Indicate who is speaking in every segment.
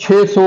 Speaker 1: 600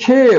Speaker 1: 6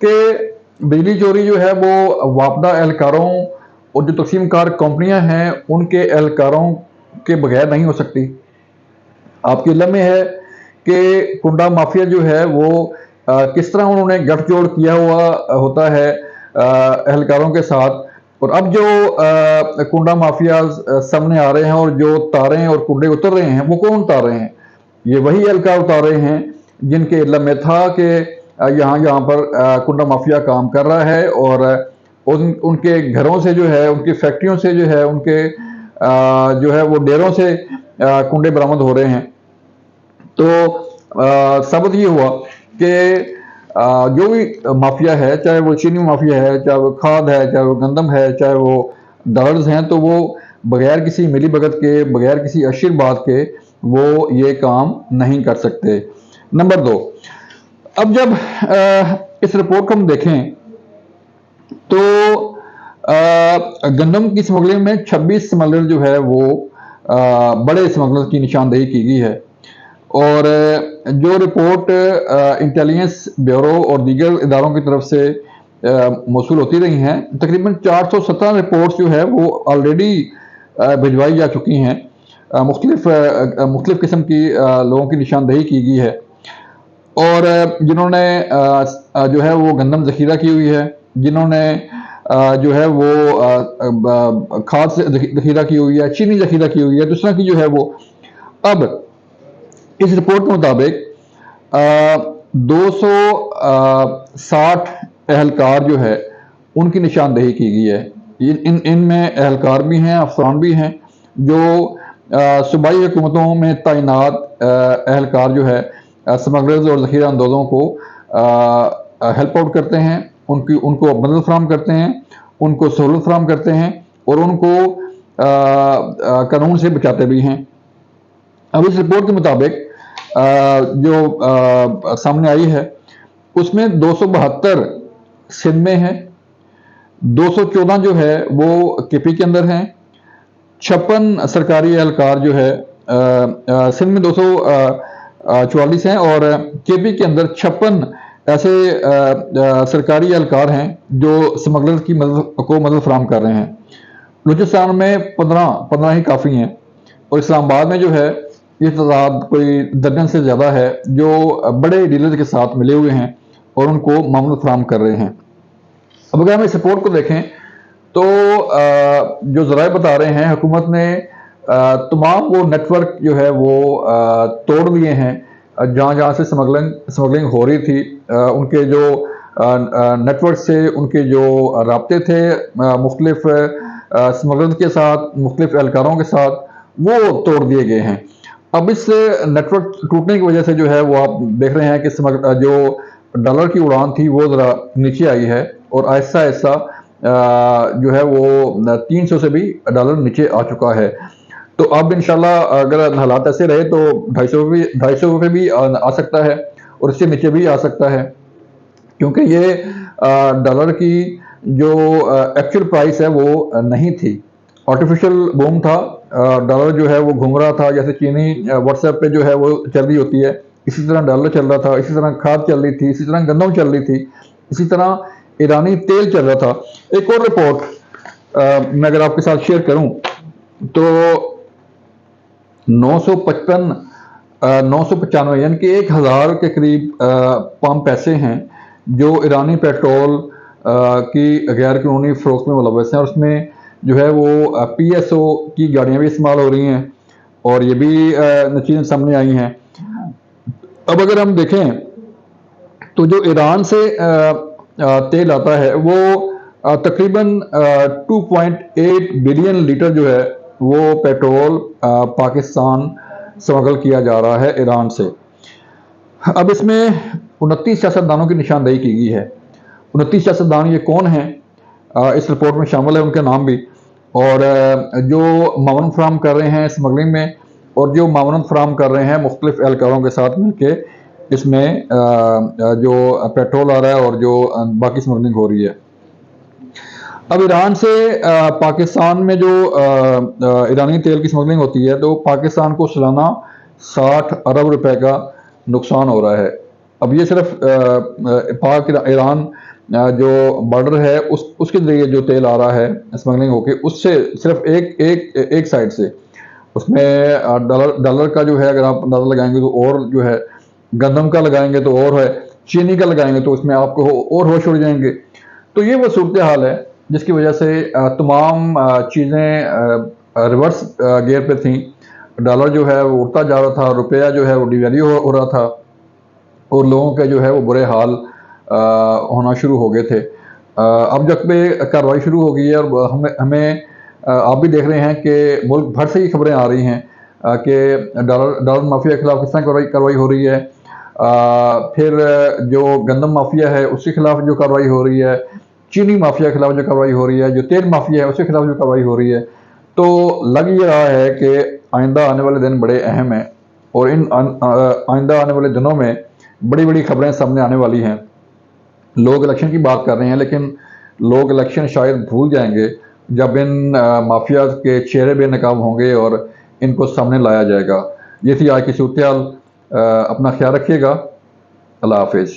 Speaker 1: کہ بجلی چوری جو ہے وہ وابدہ اہلکاروں اور جو تقسیم کار کمپنیاں ہیں ان کے اہلکاروں کے بغیر نہیں ہو سکتی۔ آپ کے علم میں ہے کہ کنڈا مافیا جو ہے وہ کس طرح انہوں نے گٹھ جوڑ کیا ہوا ہوتا ہے اہلکاروں کے ساتھ، اور اب جو کنڈا مافیا سامنے آ رہے ہیں اور جو تاریں اور کنڈے اتر رہے ہیں وہ کون اتار رہے ہیں؟ یہ وہی اہلکار اتار رہے ہیں جن کے علم میں تھا کہ یہاں پر کنڈا مافیا کام کر رہا ہے، اور ان کے گھروں سے جو ہے، ان کی فیکٹریوں سے جو ہے، ان کے جو ہے وہ ڈیروں سے کنڈے برآمد ہو رہے ہیں۔ تو ثابت یہ ہوا کہ جو بھی مافیا ہے، چاہے وہ چینی مافیا ہے، چاہے وہ کھاد ہے، چاہے وہ گندم ہے، چاہے وہ ڈالرز ہیں، تو وہ بغیر کسی ملی بھگت کے، بغیر کسی آشرواد کے وہ یہ کام نہیں کر سکتے۔ نمبر 2، اب جب اس رپورٹ کو ہم دیکھیں تو گندم کی اسمگلنگ میں 26 اسمگلر جو ہے وہ بڑے اسمگلر کی نشاندہی کی گئی ہے، اور جو رپورٹ انٹیلیجنس بیورو اور دیگر اداروں کی طرف سے موصول ہوتی رہی ہیں، تقریباً 417 رپورٹس جو ہے وہ آلریڈی بھجوائی جا چکی ہیں، مختلف قسم کی لوگوں کی نشاندہی کی گئی ہے، اور جنہوں نے جو ہے وہ گندم ذخیرہ کی ہوئی ہے، جنہوں نے جو ہے وہ کھاد سے ذخیرہ کی ہوئی ہے، چینی ذخیرہ کی ہوئی ہے، دوسرا کی جو ہے وہ اب اس رپورٹ کے مطابق 260 اہلکار جو ہے ان کی نشاندہی کی گئی ہے۔ ان میں اہلکار بھی ہیں، افسران بھی ہیں جو صوبائی حکومتوں میں تعینات اہلکار جو ہے اسمگلرز اور ذخیرہ اندوزوں کو ہیلپ آؤٹ کرتے ہیں، ان کو مدد فراہم کرتے ہیں، ان کو سہولت فراہم کرتے ہیں، اور ان کو قانون سے بچاتے بھی ہیں۔ اب اس رپورٹ کے مطابق جو سامنے آئی ہے اس میں 272 سندھ میں ہیں، 214 جو ہے وہ کے پی کے اندر ہیں، 56 سرکاری اہلکار جو ہے سندھ میں 244 ہیں، اور کے پی کے اندر 56 ایسے سرکاری اہلکار ہیں جو اسمگلر کی مدد فراہم کر رہے ہیں۔ بلوچستان میں 15 ہی کافی ہیں، اور اسلام آباد میں جو ہے یہ تعداد کوئی درجن سے زیادہ ہے جو بڑے ڈیلر کے ساتھ ملے ہوئے ہیں اور ان کو معاونت فراہم کر رہے ہیں۔ اب اگر ہم اس رپورٹ کو دیکھیں تو جو ذرائع بتا رہے ہیں حکومت نے تمام وہ نیٹ ورک جو ہے وہ توڑ دیے ہیں جہاں سے سمگلنگ ہو رہی تھی، ان کے جو نیٹ ورک سے ان کے جو رابطے تھے مختلف سمگلر کے ساتھ، مختلف اہلکاروں کے ساتھ، وہ توڑ دیے گئے ہیں۔ اب اس نیٹ ورک ٹوٹنے کی وجہ سے جو ہے وہ آپ دیکھ رہے ہیں کہ جو ڈالر کی اڑان تھی وہ ذرا نیچے آئی ہے، اور آہستہ آہستہ جو ہے وہ 300 سے بھی ڈالر نیچے آ چکا ہے۔ تو اب انشاءاللہ اگر حالات ایسے رہے تو 250 پہ بھی آ سکتا ہے، اور اس سے نیچے بھی آ سکتا ہے، کیونکہ یہ ڈالر کی جو ایکچوئل پرائس ہے وہ نہیں تھی، آرٹیفیشل بوم تھا۔ ڈالر جو ہے وہ گھوم رہا تھا، جیسے چینی واٹس ایپ پہ جو ہے وہ چل رہی ہوتی ہے، اسی طرح ڈالر چل رہا تھا، اسی طرح کھاد چل رہی تھی، اسی طرح گندم چل رہی تھی، اسی طرح ایرانی تیل چل رہا تھا۔ ایک اور رپورٹ میں اگر آپ کے ساتھ شیئر کروں تو 995 یعنی کہ 1000 کے قریب پمپ ایسے ہیں جو ایرانی پیٹرول کی غیر قانونی فروخت میں ملوث ہیں، اور اس میں جو ہے وہ پی ایس او کی گاڑیاں بھی استعمال ہو رہی ہیں، اور یہ بھی نتیجے سامنے آئی ہیں۔ اب اگر ہم دیکھیں تو جو ایران سے تیل آتا ہے وہ تقریباً 2.8 بلین لیٹر جو ہے وہ پیٹرول پاکستان سمگل کیا جا رہا ہے ایران سے۔ اب اس میں 29 سیاستدانوں کی نشاندہی کی گئی ہے۔ 29 سیاستدان یہ کون ہیں؟ اس رپورٹ میں شامل ہے ان کے نام بھی، اور جو معاونت فراہم کر رہے ہیں اسمگلنگ میں، اور جو معاونت فراہم کر رہے ہیں مختلف اہلکاروں کے ساتھ مل کے اس میں جو پیٹرول آ رہا ہے اور جو باقی اسمگلنگ ہو رہی ہے۔ اب ایران سے پاکستان میں جو ایرانی تیل کی اسمگلنگ ہوتی ہے تو پاکستان کو سالانہ 60 ارب روپے کا نقصان ہو رہا ہے۔ اب یہ صرف ایران جو بارڈر ہے اس کے ذریعے جو تیل آ رہا ہے اسمگلنگ ہو کے، اس سے صرف ایک سائڈ سے اس میں ڈالر کا جو ہے اگر آپ اندازہ لگائیں گے تو اور جو ہے، گندم کا لگائیں گے تو اور ہے، چینی کا لگائیں گے تو اس میں آپ کو اور ہوش اڑ جائیں گے۔ تو یہ وہ صورتحال ہے جس کی وجہ سے تمام چیزیں ریورس گیئر پہ تھیں۔ ڈالر جو ہے وہ اڑتا جا رہا تھا، روپیہ جو ہے وہ ڈی ویلیو ہو رہا تھا، اور لوگوں کے جو ہے وہ برے حال ہونا شروع ہو گئے تھے۔ اب جب پہ کارروائی شروع ہو گئی ہے، اور ہمیں آپ بھی دیکھ رہے ہیں کہ ملک بھر سے ہی خبریں آ رہی ہیں کہ ڈالر مافیا کے خلاف کس طرح کارروائی ہو رہی ہے، پھر جو گندم مافیا ہے اس کے خلاف جو کارروائی ہو رہی ہے، چینی مافیا کے خلاف جو کارروائی ہو رہی ہے، جو تیل مافیا ہے اس کے خلاف جو کارروائی ہو رہی ہے۔ تو لگ یہ رہا ہے کہ آئندہ آنے والے دن بڑے اہم ہیں، اور ان آئندہ آنے والے دنوں میں بڑی بڑی خبریں سامنے آنے والی ہیں۔ لوگ الیکشن کی بات کر رہے ہیں، لیکن لوگ الیکشن شاید بھول جائیں گے جب ان مافیا کے چہرے بے نقاب ہوں گے اور ان کو سامنے لایا جائے گا۔ یہ تھی آج کی صورتحال۔ اپنا خیال رکھیے گا۔ اللہ حافظ۔